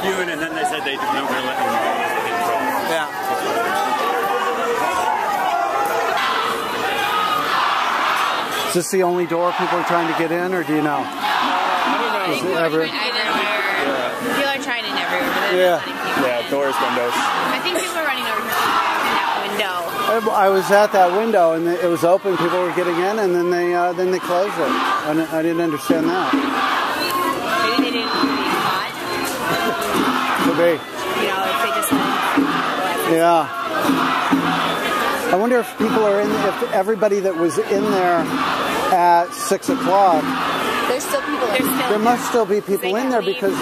queuing, and then they said they don't want to let them in. Yeah. Is this the only door people are trying to get in, or do you know? I don't know. People are trying in everywhere, but yeah, doors, windows. I think people are running over that window. I was at that window, and it was open. People were getting in, and then they closed it. I didn't understand that. Maybe they didn't be caught. Could be. You know, if they just went. Yeah. I wonder if people are in. If everybody that was in there at 6 o'clock. There's still people. There must still be people in there because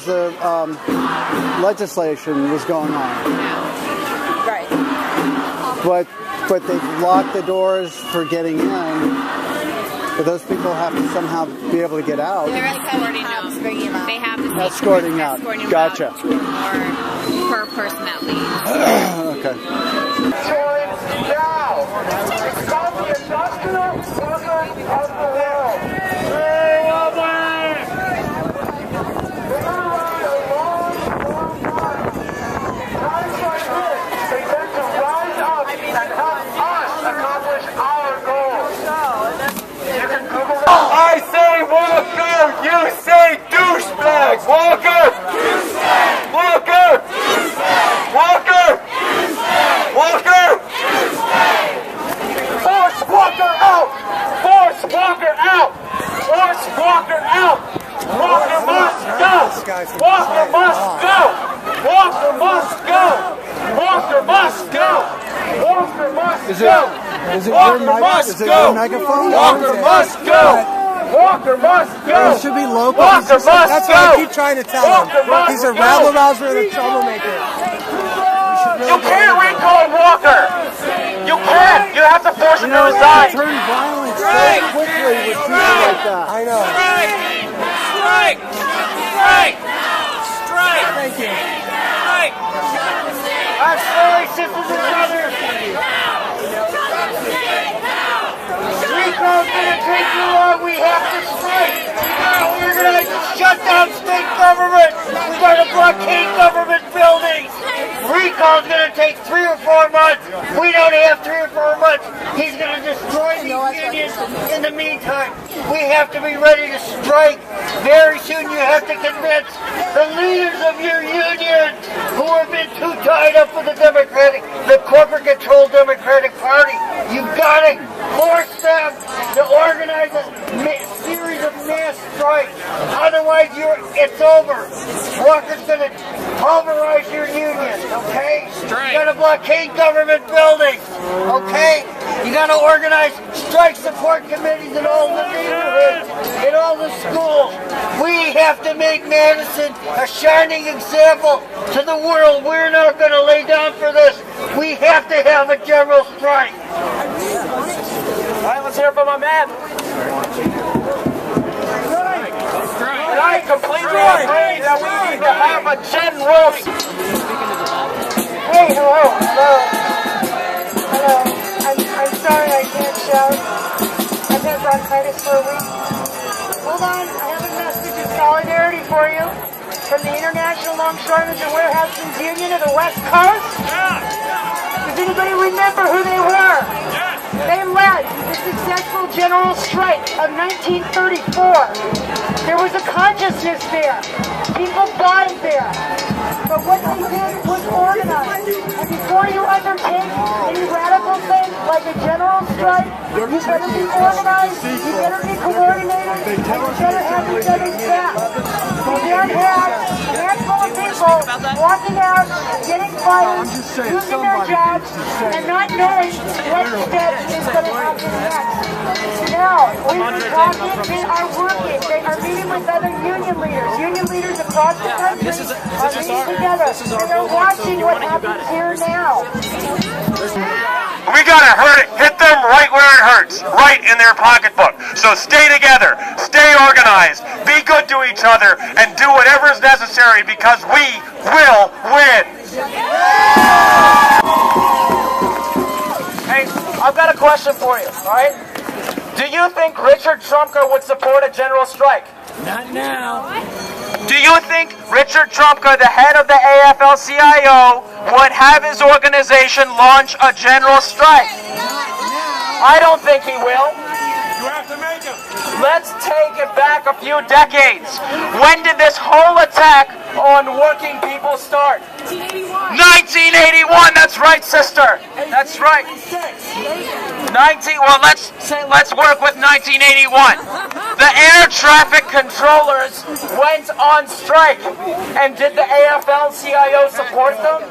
the legislation was going on. Yeah. Right. But they've locked the doors for getting in. But those people have to somehow be able to get out. They're escorting out. They have to escorting out. Gotcha. Out per person that leaves. Okay. Now, it's called the industrial movement of the world. We're around a long, long time. Times like this, they tend to rise up and help us accomplish our goals. You can Google it. I say Walker, you say douchebag. Walker! Walker! Walker! Walker! Force Walker out! Force Walker out! Force Walker out! Walker must go! Walker must go! Walker must go! Walker must go! Walker must go! Is it your megaphone? Walker must go! Walker must go! It should be local. Walker must go! That's what I keep trying to tell him. He's a rabble-rouser and a troublemaker. You can't recall Walker! You can't! You have to force him to resign! Turn violent so quickly with people like that. I know. Strike! Strike! Strike! Thank you. Strike! I'm sorry, sisters and brothers! Recall's gonna take too long, we have to strike! We gotta organize and shut down state government! We gotta blockade government buildings! Recall's gonna take 3 or 4 months! We don't have 3 or 4 months! He's gonna destroy these unions in the meantime! We have to be ready to strike! Very soon you have to convince the leaders of your unions who have been too tied up with the corporate-controlled Democratic Party. You've got to force them to organize a series of mass strikes. Otherwise, it's over. Walker's going to pulverize your union, okay? You got to blockade government buildings, okay? You got to organize strike support committees in all the neighborhoods, in all the schools. We have to make Madison a shining example to the world. We're not going to lay down for this. We have to have a general strike. All right, let's hear from my man. And I completely agree that we need to have a general. Hey, hello. I'm sorry I can't shout. I've had bronchitis for a week. Hold on, I have a message of solidarity for you from the International Longshoremen's and Warehousemen's Union of the West Coast. Does anybody remember who they were? They led the successful general strike of 1934. There was a consciousness there. People died there. But what they did was organize. And before you undertake any radical thing like a general strike, you better be organized, you better be coordinated, and you better have each other's back. You can't have a handful of people walking out, getting fired, losing their jobs, and not knowing what step is going to happen next. Now, we've been talking, they are working, they are meeting with other union leaders across the country are meeting together, and they're watching what happens here now. We gotta hit them right where it hurts, right in their pocketbook. So stay together, stay organized, be good to each other, and do whatever is necessary because we will win. Hey, I've got a question for you, all right? Do you think Richard Trumka would support a general strike? Not now. Do you think Richard Trumka, the head of the AFL-CIO, would have his organization launch a general strike? I don't think he will. You have to make him. Let's take it back a few decades. When did this whole attack on working people start? 1981. That's right, sister. That's right. Well, let's work with 1981. The air traffic controllers went on strike, and did the AFL-CIO support them?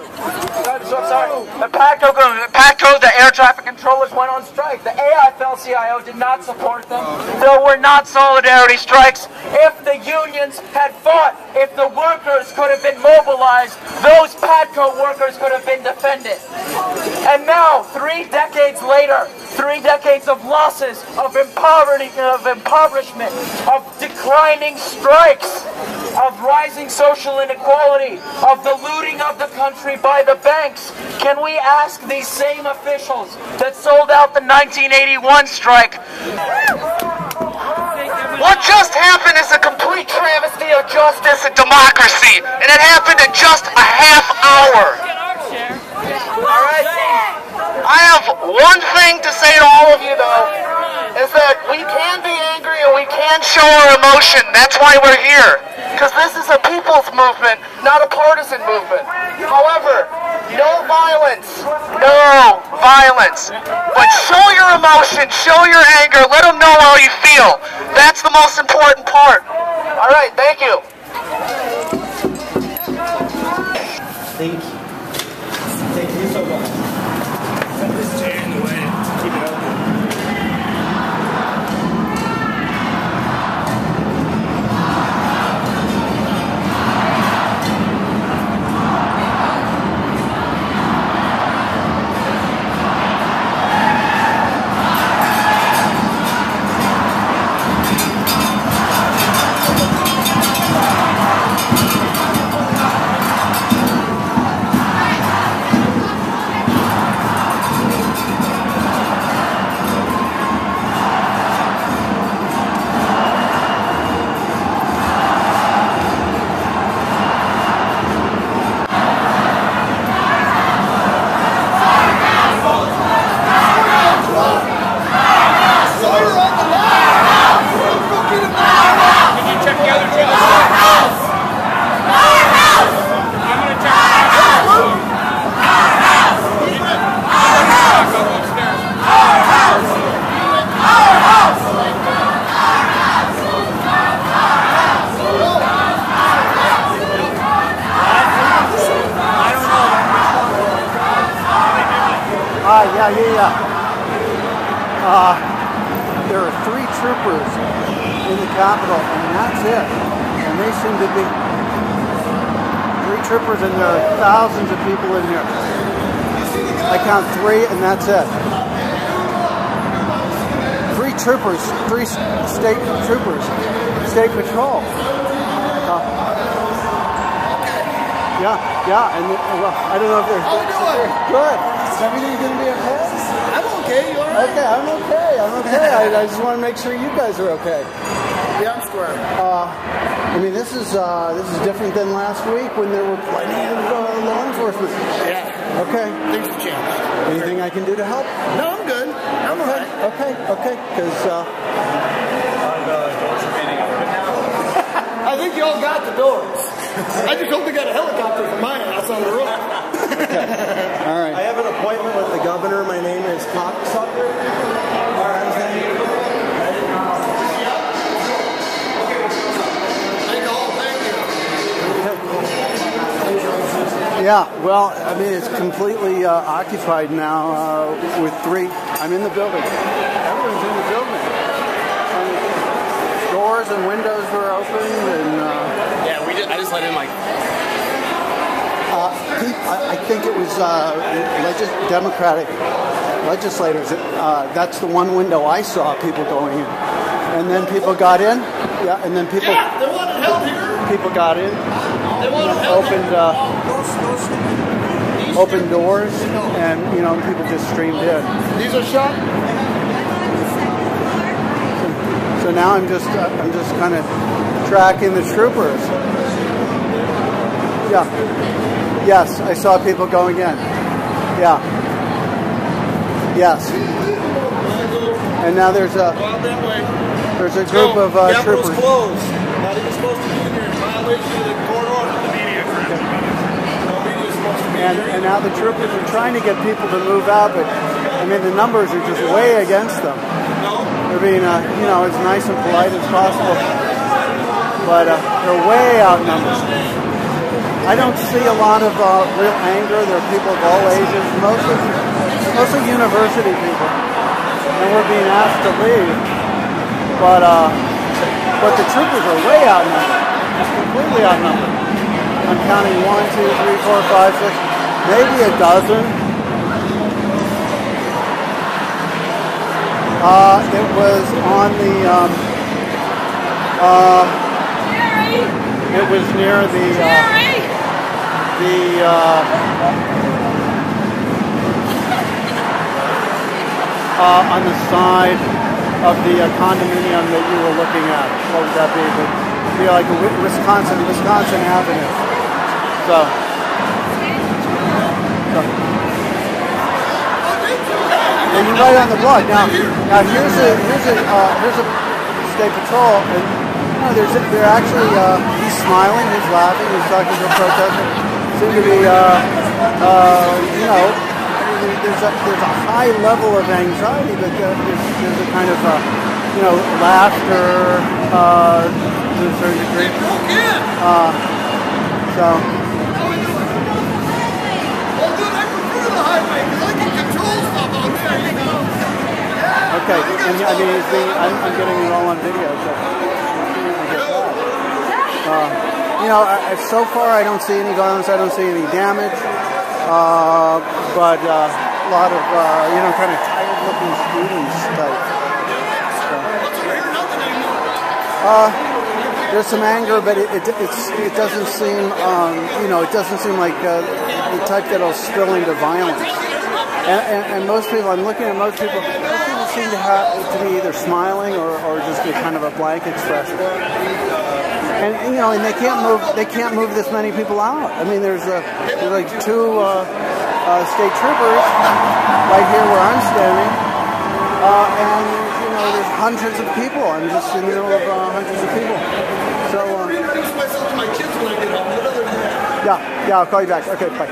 Sorry, the PATCO, the air traffic controllers went on strike. The AFL-CIO did not support them. There were not solidarity strikes. If the unions had fought, if the workers could have been mobilized, those PATCO workers could have been defended. And now, 3 decades later, 3 decades of losses, of impoverishment, of declining strikes, of rising social inequality, of the looting of the country by the banks, can we ask these same officials that sold out the 1981 strike? What just happened is a complete travesty of justice and democracy, and it happened in just a half hour. All right? I have one thing to say to all of you, though, is that we can be angry and we can show our emotion. That's why we're here. Because this is a people's movement, not a partisan movement. However, no violence. No violence. But show your emotion, show your anger, let them know how you feel. That's the most important part. All right, thank you. Thank you. Thank you so much. Set this chair in the way. Keep it open. There are 3 troopers in the Capitol, and that's it. And they seem to be 3 troopers, and there are thousands of people in here. I count 3, and that's it. 3 troopers, 3 state troopers, state patrol. Yeah, and I don't know if they're good. Is everything going to be okay? I'm okay. You all right? Okay, I'm okay. I just want to make sure you guys are okay. Yeah, I'm square. I mean, this is different than last week when there were plenty of law enforcement. Yeah. Okay. Things have changed. Anything I can do to help? No, I'm good. I'm all right. Okay. Because I think you all got the doors. I just hope we got a helicopter from my house on the roof. Okay. All right. I have an appointment with the governor. My name is Cocksucker. All right. Yeah, well, I mean, it's completely occupied now with 3. I'm in the building. Everyone's in the building. Doors and windows were open, and Yeah, I just let in like. I think it was Democratic legislators. That's the one window I saw people going in, and then people got in. Yeah, and then people. Yeah, they wanted help here. People got in. They wanted help. Opened doors, and people just streamed in. These are shot. So now I'm just kind of tracking the troopers. Yeah. Yes, I saw people going in. Yeah. Yes. And now there's a group of troopers. Closed. Not even supposed to be in here. Violation of the court order. The media is supposed to be and now the troopers are trying to get people to move out, but I mean the numbers are just way against them. They're being, you know, as nice and polite as possible, but they're way outnumbered. I don't see a lot of real anger. There are people of all ages, mostly university people, and we're being asked to leave. But the troopers are way outnumbered, completely outnumbered. I'm counting 1, 2, 3, 4, 5, 6, maybe a dozen. It was on the, it was near on the side of the condominium that you were looking at. What would that be? It would be like a Wisconsin Avenue. So. And you're right on the block. Now here's a state patrol, and you know, they're actually he's smiling, he's laughing, he's talking to a protester. Seem to be you know, there's a high level of anxiety, but there's a kind of you know, laughter to a certain degree. So. Okay, and I mean, I'm getting it all on video, so you know, so far I don't see any violence, I don't see any damage, but a lot of, you know, kind of tired-looking students type. So. There's some anger, but it doesn't seem, you know, it doesn't seem like the type that'll spill into violence. And most people, I'm looking at most people seem to be either smiling or just be kind of a blank expression. And you know, and they can't move this many people out. I mean, there's like 2 state troopers right here where I'm standing, and you know, there's hundreds of people. I'm just in the middle of hundreds of people. So yeah, I'll call you back. Okay, bye.